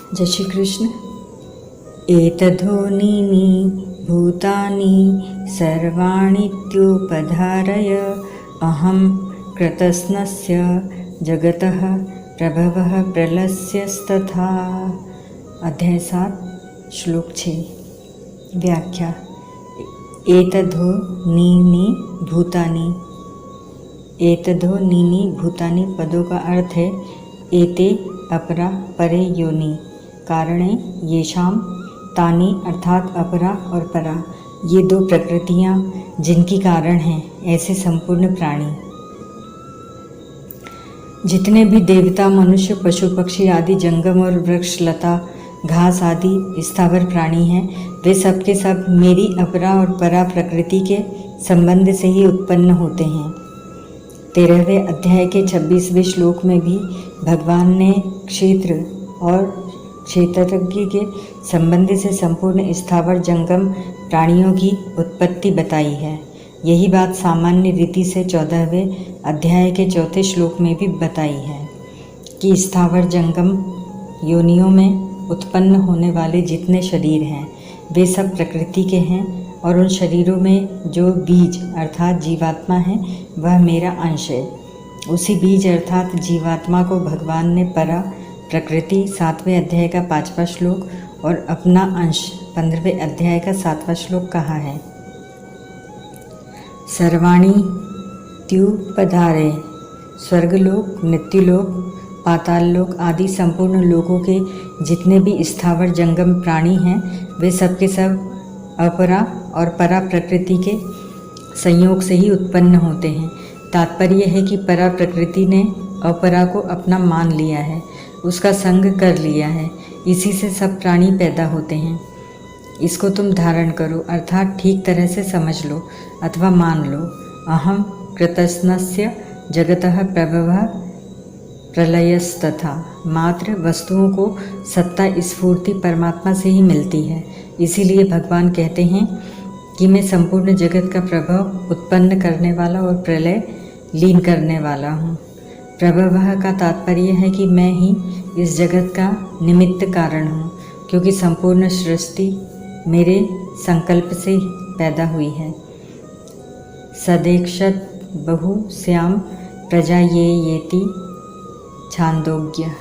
जय श्री कृष्ण। एतद्धोनीनि भूतानि सर्वाणीत्युपधारय अहं कृतस्नस्य जगतः प्रभवः प्रलयस्तथा। अध्याय 7 श्लोक 6। व्याख्या। एतद्धोनीनि भूतानि। एतद्धोनीनि भूतानि पदों का अर्थ है एते अपरा परे योनि कारणे येषाम तानि अर्थात अपरा और परा, ये दो प्रकृतियाँ जिनकी कारण हैं ऐसे संपूर्ण प्राणी। जितने भी देवता, मनुष्य, पशु पक्षी आदि, जंगम और वृक्ष, लता, घास आदि स्थावर प्राणी हैं, वे सब के सब मेरी अपरा और परा प्रकृति के संबंध से ही उत्पन्न होते हैं। 13वें अध्याय के 26वें श्लोक में भी भगवान ने क्षेत्र और क्षेत्रज्ञ के संबंध से संपूर्ण स्थावर जंगम प्राणियों की उत्पत्ति बताई है। यही बात सामान्य रीति से 14वें अध्याय के 4 श्लोक में भी बताई है कि स्थावर जंगम योनियों में उत्पन्न होने वाले जितने शरीर हैं वे सब प्रकृति के हैं और उन शरीरों में जो बीज अर्थात जीवात्मा है वह मेरा अंश है। उसी बीज अर्थात जीवात्मा को भगवान ने परा प्रकृति 7वें अध्याय का 5वां श्लोक और अपना अंश 15वें अध्याय का 7वां श्लोक कहा है। सर्वाणी त्युपधारे, स्वर्गलोक, मृत्युलोक, पाताललोक आदि संपूर्ण लोकों के जितने भी स्थावर जंगम प्राणी हैं वे सब के सब अपरा और परा प्रकृति के संयोग से ही उत्पन्न होते हैं। तात्पर्य है कि परा प्रकृति ने अपरा को अपना मान लिया है, उसका संग कर लिया है, इसी से सब प्राणी पैदा होते हैं। इसको तुम धारण करो अर्थात ठीक तरह से समझ लो अथवा मान लो। अहम कृतस्नस्य जगतः प्रभवः प्रलयस्तथा। मात्र वस्तुओं को सत्ता स्फूर्ति परमात्मा से ही मिलती है, इसीलिए भगवान कहते हैं कि मैं संपूर्ण जगत का प्रभाव उत्पन्न करने वाला और प्रलय लीन करने वाला हूँ। प्रभवः का तात्पर्य है कि मैं ही इस जगत का निमित्त कारण हूँ, क्योंकि संपूर्ण सृष्टि मेरे संकल्प से पैदा हुई है। सदेक्षत बहु श्याम प्रजा येति छांदोग्य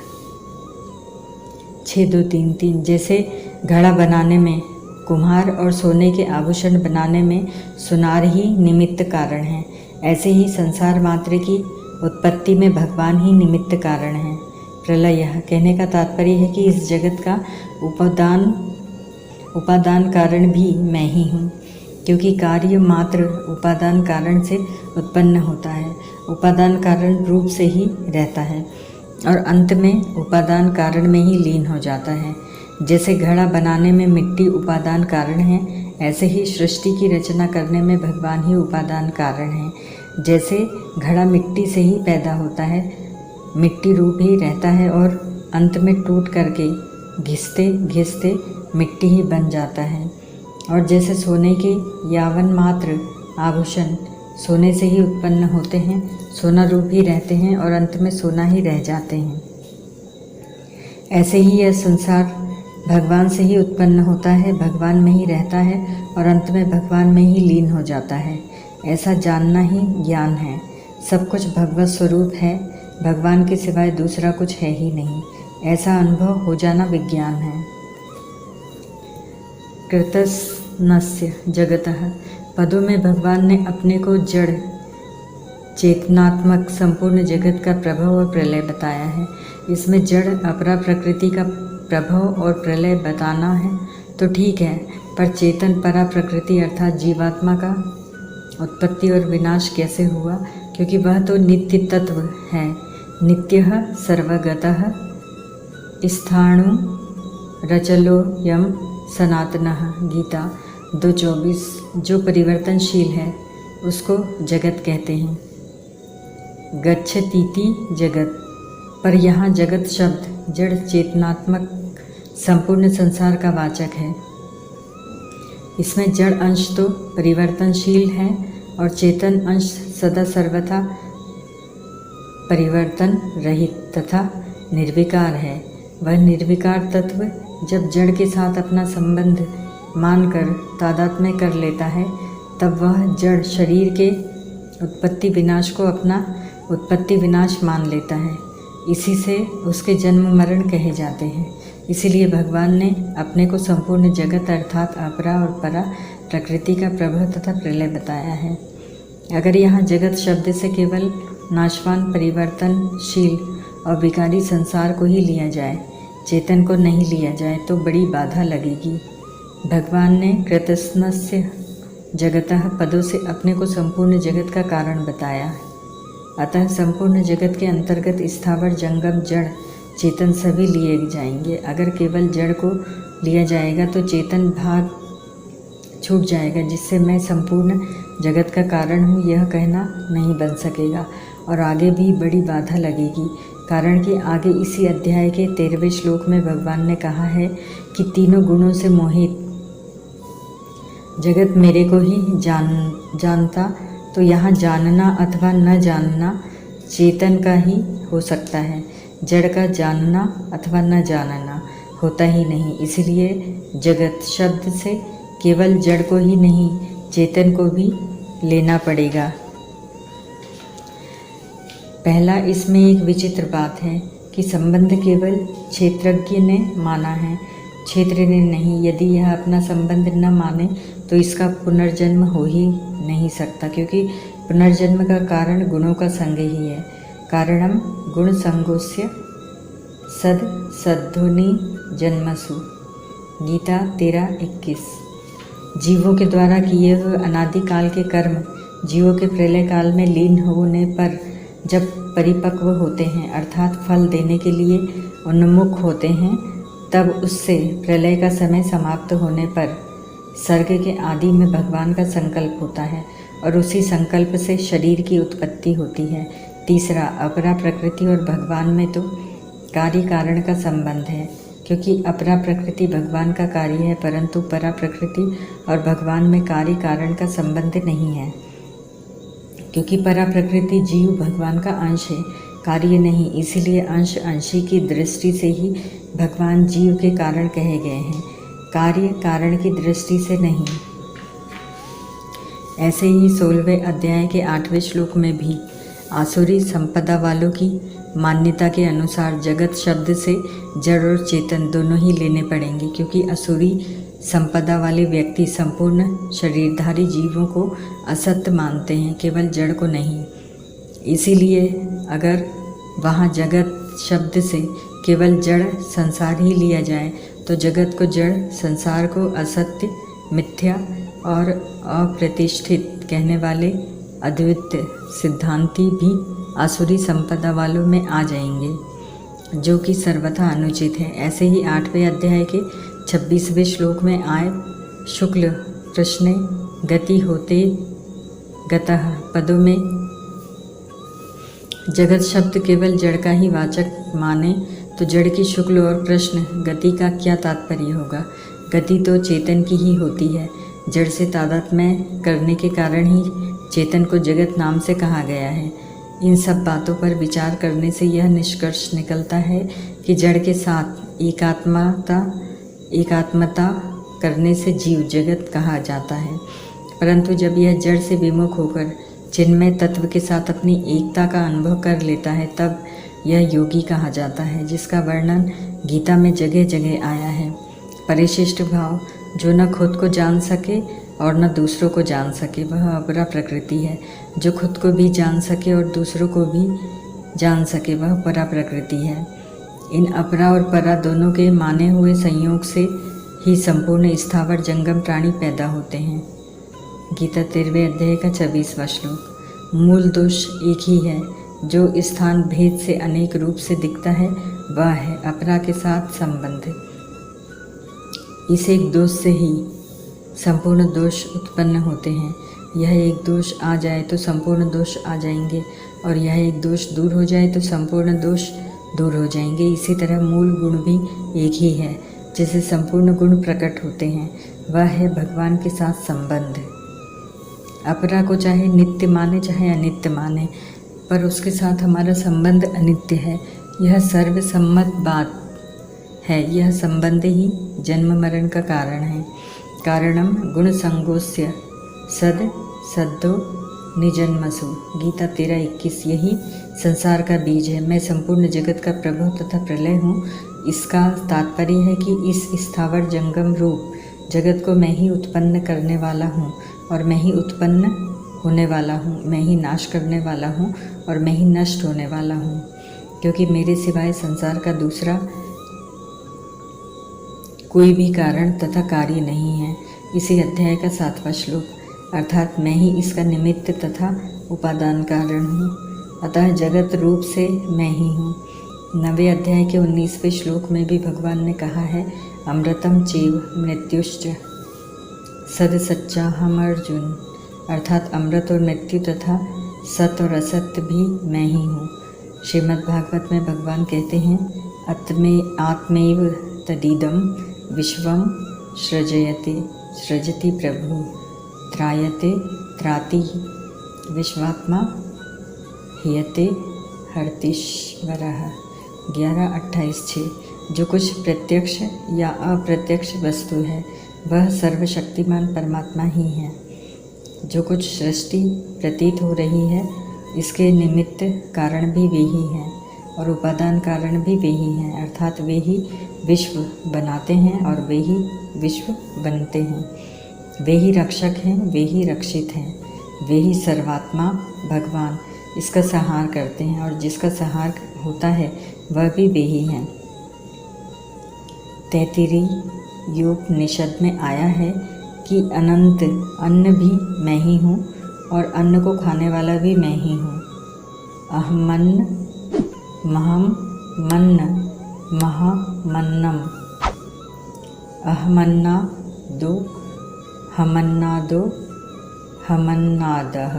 6-2-3-3। जैसे घड़ा बनाने में कुम्हार और सोने के आभूषण बनाने में सुनार ही निमित्त कारण है, ऐसे ही संसार मात्र की उत्पत्ति में भगवान ही निमित्त कारण है। प्रलय कहने का तात्पर्य है कि इस जगत का उपादान कारण भी मैं ही हूँ, क्योंकि कार्य मात्र उपादान कारण से उत्पन्न होता है, उपादान कारण रूप से ही रहता है और अंत में उपादान कारण में ही लीन हो जाता है। जैसे घड़ा बनाने में मिट्टी उपादान कारण है, ऐसे ही सृष्टि की रचना करने में भगवान ही उपादान कारण है। जैसे घड़ा मिट्टी से ही पैदा होता है, मिट्टी रूप ही रहता है और अंत में टूट करके घिसते घिसते मिट्टी ही बन जाता है। और जैसे सोने के यावन मात्र आभूषण सोने से ही उत्पन्न होते हैं, सोना रूप ही रहते हैं और अंत में सोना ही रह जाते हैं, ऐसे ही यह संसार भगवान से ही उत्पन्न होता है, भगवान में ही रहता है और अंत में भगवान में ही लीन हो जाता है। ऐसा जानना ही ज्ञान है। सब कुछ भगवत स्वरूप है, भगवान के सिवाय दूसरा कुछ है ही नहीं, ऐसा अनुभव हो जाना विज्ञान है। कृतस्नस्य जगतः पदों में भगवान ने अपने को जड़ चेतनात्मक संपूर्ण जगत का प्रभाव और प्रलय बताया है। इसमें जड़ अपरा प्रकृति का प्रभाव और प्रलय बताना है तो ठीक है, पर चेतन परा प्रकृति अर्थात जीवात्मा का उत्पत्ति और विनाश कैसे हुआ, क्योंकि वह तो नित्य तत्व है। नित्यः सर्वगतः स्थाणु रचलोऽयं सनातनः गीता 2:24। जो परिवर्तनशील है उसको जगत कहते हैं। गच्छतीति जगत, पर यहाँ जगत शब्द जड़ चेतनात्मक संपूर्ण संसार का वाचक है। इसमें जड़ अंश तो परिवर्तनशील है और चेतन अंश सदा सर्वथा परिवर्तन रहित तथा निर्विकार है। वह निर्विकार तत्व जब जड़ के साथ अपना संबंध मानकर तादात्म्य कर लेता है, तब वह जड़ शरीर के उत्पत्ति विनाश को अपना उत्पत्ति विनाश मान लेता है। इसी से उसके जन्म मरण कहे जाते हैं। इसीलिए भगवान ने अपने को संपूर्ण जगत अर्थात अपरा और परा प्रकृति का प्रभव तथा प्रलय बताया है। अगर यहाँ जगत शब्द से केवल नाशवान, परिवर्तनशील और विकारी संसार को ही लिया जाए, चेतन को नहीं लिया जाए, तो बड़ी बाधा लगेगी। भगवान ने कृतस्नस्य जगतः पदों से अपने को संपूर्ण जगत का कारण बताया। अतः संपूर्ण जगत के अंतर्गत स्थावर, जंगम, जड़, चेतन सभी लिए जाएंगे। अगर केवल जड़ को लिया जाएगा तो चेतन भाग छूट जाएगा, जिससे मैं संपूर्ण जगत का कारण हूँ यह कहना नहीं बन सकेगा और आगे भी बड़ी बाधा लगेगी। कारण कि आगे इसी अध्याय के 13वें श्लोक में भगवान ने कहा है कि तीनों गुणों से मोहित जगत मेरे को ही जानता, तो यहाँ जानना अथवा न जानना चेतन का ही हो सकता है। जड़ का जानना अथवा न जानना होता ही नहीं। इसलिए जगत शब्द से केवल जड़ को ही नहीं, चेतन को भी लेना पड़ेगा। पहला, इसमें एक विचित्र बात है कि संबंध केवल क्षेत्रज्ञ ने माना है, क्षेत्र ने नहीं। यदि यह अपना संबंध न माने तो इसका पुनर्जन्म हो ही नहीं सकता, क्योंकि पुनर्जन्म का कारण गुणों का संग ही है। कारणम गुण संगोस्य सद सद्धुनि जन्मसु, गीता 13:21। जीवों के द्वारा किए हुए अनादिकाल के कर्म जीवों के प्रलय काल में लीन होने पर जब परिपक्व होते हैं, अर्थात फल देने के लिए उन्मुख होते हैं, तब उससे प्रलय का समय समाप्त होने पर सर्ग के आदि में भगवान का संकल्प होता है और उसी संकल्प से शरीर की उत्पत्ति होती है। तीसरा, अपरा प्रकृति और भगवान में तो कार्य कारण का संबंध है, क्योंकि अपरा प्रकृति भगवान का कार्य है, परंतु परा प्रकृति और भगवान में कार्य कारण का संबंध नहीं है। क्योंकि परा प्रकृति जीव भगवान का अंश है, कार्य नहीं। इसीलिए अंश अंशी की दृष्टि से ही भगवान जीव के कारण कहे गए हैं, कार्य कारण की दृष्टि से नहीं। ऐसे ही 16वें अध्याय के 8वें श्लोक में भी आसुरी संपदा वालों की मान्यता के अनुसार जगत शब्द से जड़ और चेतन दोनों ही लेने पड़ेंगे, क्योंकि असुरी संपदा वाले व्यक्ति संपूर्ण शरीरधारी जीवों को असत्य मानते हैं, केवल जड़ को नहीं। इसीलिए अगर वहाँ जगत शब्द से केवल जड़ संसार ही लिया जाए तो जगत को जड़, संसार को असत्य, मिथ्या और अप्रतिष्ठित कहने वाले अद्वैत सिद्धांती भी आसुरी संपदा वालों में आ जाएंगे, जो कि सर्वथा अनुचित है। ऐसे ही 8वें अध्याय के 26वें श्लोक में आए शुक्ल कृष्ण गति होते गतः पदों में जगत शब्द केवल जड़ का ही वाचक माने तो जड़ की शुक्ल और कृष्ण गति का क्या तात्पर्य होगा। गति तो चेतन की ही होती है। जड़ से तादात्म्य करने के कारण ही चेतन को जगत नाम से कहा गया है। इन सब बातों पर विचार करने से यह निष्कर्ष निकलता है कि जड़ के साथ एकात्मता करने से जीव जगत कहा जाता है, परंतु जब यह जड़ से विमुख होकर चिन्मय तत्व के साथ अपनी एकता का अनुभव कर लेता है, तब यह योगी कहा जाता है, जिसका वर्णन गीता में जगह जगह आया है। परिशिष्ट भाव, जो न खुद को जान सके और न दूसरों को जान सके, वह अपरा प्रकृति है। जो खुद को भी जान सके और दूसरों को भी जान सके, वह परा प्रकृति है। इन अपरा और परा दोनों के माने हुए संयोग से ही संपूर्ण स्थावर जंगम प्राणी पैदा होते हैं। गीता 13वें अध्याय का 26वां श्लोक। मूल दोष एक ही है, जो स्थान भेद से अनेक रूप से दिखता है, वह है अपरा के साथ संबंध। इस एक दोष से ही संपूर्ण दोष उत्पन्न होते हैं। यह एक दोष आ जाए तो संपूर्ण दोष आ जाएंगे, और यह एक दोष दूर हो जाए तो संपूर्ण दोष दूर हो जाएंगे। इसी तरह मूल गुण भी एक ही है, जिससे संपूर्ण गुण प्रकट होते हैं, वह है भगवान के साथ संबंध। अपरा को चाहे नित्य माने चाहे अनित्य माने, पर उसके साथ हमारा संबंध अनित्य है। यह सर्वसम्मत बात है, यह संबंध ही जन्म मरण का कारण है। कारणम गुण संगोस्य सद सद्दो निजन्मसु। गीता 13:21। यही संसार का बीज है। मैं संपूर्ण जगत का प्रभु तथा प्रलय हूँ। इसका तात्पर्य है कि इस स्थावर जंगम रूप जगत को मैं ही उत्पन्न करने वाला हूँ और मैं ही उत्पन्न होने वाला हूँ, मैं ही नाश करने वाला हूँ और मैं ही नष्ट होने वाला हूँ, क्योंकि मेरे सिवाय संसार का दूसरा कोई भी कारण तथा कार्य नहीं है। इसी अध्याय का 7वां श्लोक, अर्थात मैं ही इसका निमित्त तथा उपादान कारण हूँ, अतः जगत रूप से मैं ही हूँ। 9वें अध्याय के 19वें श्लोक में भी भगवान ने कहा है, अमृतम चैव मृत्युश्च सद सच्चा हम अर्जुन, अर्थात अमृत और मृत्यु तथा सत और असत्य भी मैं ही हूँ। श्रीमद् भागवत में भगवान कहते हैं, आत्मैव तदीदम विश्वम सृजति प्रभु त्रायते त्राति विश्वात्मा हियते हर्तीश्वरः। 11:28-6। जो कुछ प्रत्यक्ष या अप्रत्यक्ष वस्तु है वह सर्वशक्तिमान परमात्मा ही है। जो कुछ सृष्टि प्रतीत हो रही है इसके निमित्त कारण भी वे ही हैं और उपादान कारण भी वे ही हैं, अर्थात वे ही विश्व बनाते हैं और वे ही विश्व बनते हैं। वे ही रक्षक हैं, वे ही रक्षित हैं, वे ही सर्वात्मा भगवान इसका संहार करते हैं और जिसका संहार होता है वह भी वे ही हैं। तैत्तिरीय उपनिषद में आया है कि अनंत अन्न भी मैं ही हूँ और अन्न को खाने वाला भी मैं ही हूँ। अहमन्न महम मन्न महामन्नम अहमन्ना दो हमन्नादो हमन्नादः।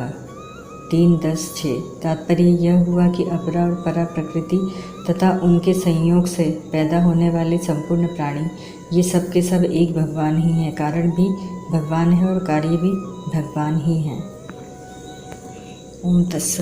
3:10-6। तात्पर्य यह हुआ कि अपरा और परा प्रकृति तथा उनके संयोग से पैदा होने वाले संपूर्ण प्राणी ये सब के सब एक भगवान ही हैं। कारण भी भगवान है और कार्य भी भगवान ही हैं। ओम तत्सत।